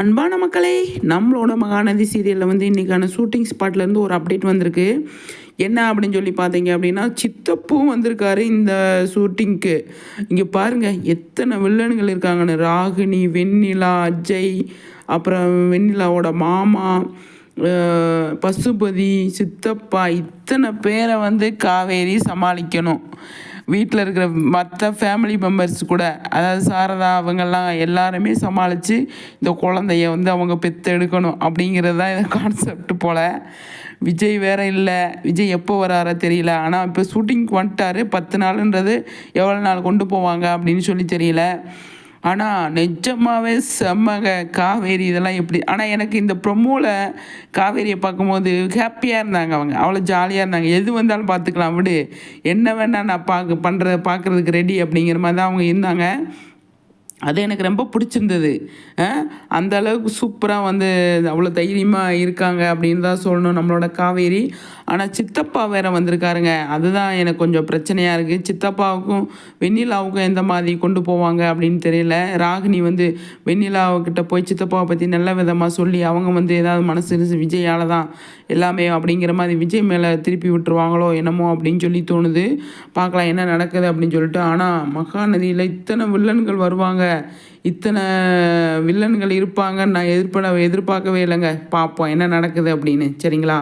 அன்பான மக்களே, நம்மளோட மகாநதி சீரியலில் வந்து இன்றைக்கான ஷூட்டிங் ஸ்பாட்லேருந்து ஒரு அப்டேட் வந்திருக்கு. என்ன அப்படின்னு சொல்லி பார்த்தீங்க அப்படின்னா, சித்தப்பும் வந்திருக்காரு இந்த ஷூட்டிங்க்கு. இங்கே பாருங்கள் எத்தனை வில்லன்கள் இருக்காங்கன்னு. ராகினி, வெண்ணிலா, அஜய், அப்புறம் வெண்ணிலாவோட மாமா, பசுபதி, சித்தப்பா, இத்தனை பேரை வந்து காவேரி சமாளிக்கணும். வீட்டில் இருக்கிற மற்ற ஃபேமிலி மெம்பர்ஸ் கூட, அதாவது சாரதா அவங்கெல்லாம் எல்லாருமே சமாளித்து இந்த குழந்தைய வந்து அவங்க பெற்றெடுக்கணும் அப்படிங்கிறது தான் இந்த கான்செப்ட் போல். விஜய் வேறு இல்லை, விஜய் எப்போ வராரோ தெரியல. ஆனால் இப்போ ஷூட்டிங்க்கு வந்துட்டார். 10 நாளுன்றது எவ்வளோ நாள் கொண்டு போவாங்க அப்படின்னு சொல்லி தெரியல. ஆனால் நிஜமாகவே செம்மங்க காவேரி இதெல்லாம் எப்படி. ஆனால் எனக்கு இந்த ப்ரொமோவில் காவேரியை பார்க்கும்போது ஹாப்பியாக இருந்தாங்க. அவங்க அவ்வளோ ஜாலியாக இருந்தாங்க. எது வந்தாலும் பார்த்துக்கலாம் விடு, என்ன வேணால் நான் பார்க்குறதுக்கு ரெடி அப்படிங்கிற மாதிரி தான் அவங்க இருந்தாங்க. அது எனக்கு ரொம்ப பிடிச்சிருந்தது. அந்த அளவுக்கு சூப்பராக வந்து அவ்வளோ தைரியமாக இருக்காங்க அப்படின்னு தான் சொல்லணும் நம்மளோட காவேரி. ஆனால் சித்தப்பா வேறு வந்திருக்காருங்க. அதுதான் எனக்கு கொஞ்சம் பிரச்சனையாக இருக்குது. சித்தப்பாவுக்கும் வெண்ணிலாவுக்கும் எந்த மாதிரி கொண்டு போவாங்க அப்படின்னு தெரியல. ராகினி வந்து வெண்ணிலாவுக்கிட்ட போய் சித்தப்பாவை பற்றி நல்ல விதமாக சொல்லி அவங்க வந்து ஏதாவது மனசு விஜயால் தான் எல்லாமே அப்படிங்கிற மாதிரி விஜய் மேலே திருப்பி விட்டுருவாங்களோ என்னமோ அப்படின்னு சொல்லி தோணுது. பார்க்கலாம் என்ன நடக்குது அப்படின்னு சொல்லிட்டு. ஆனால் மகாநதியில் இத்தனை வில்லன்கள் வருவாங்க, இத்தனை வில்லன்கள் இருப்பாங்கன்னு நான் எதிர்பார்க்கவே இல்லைங்க. பார்ப்போம் என்ன நடக்குது அப்படின்னு. சரிங்களா?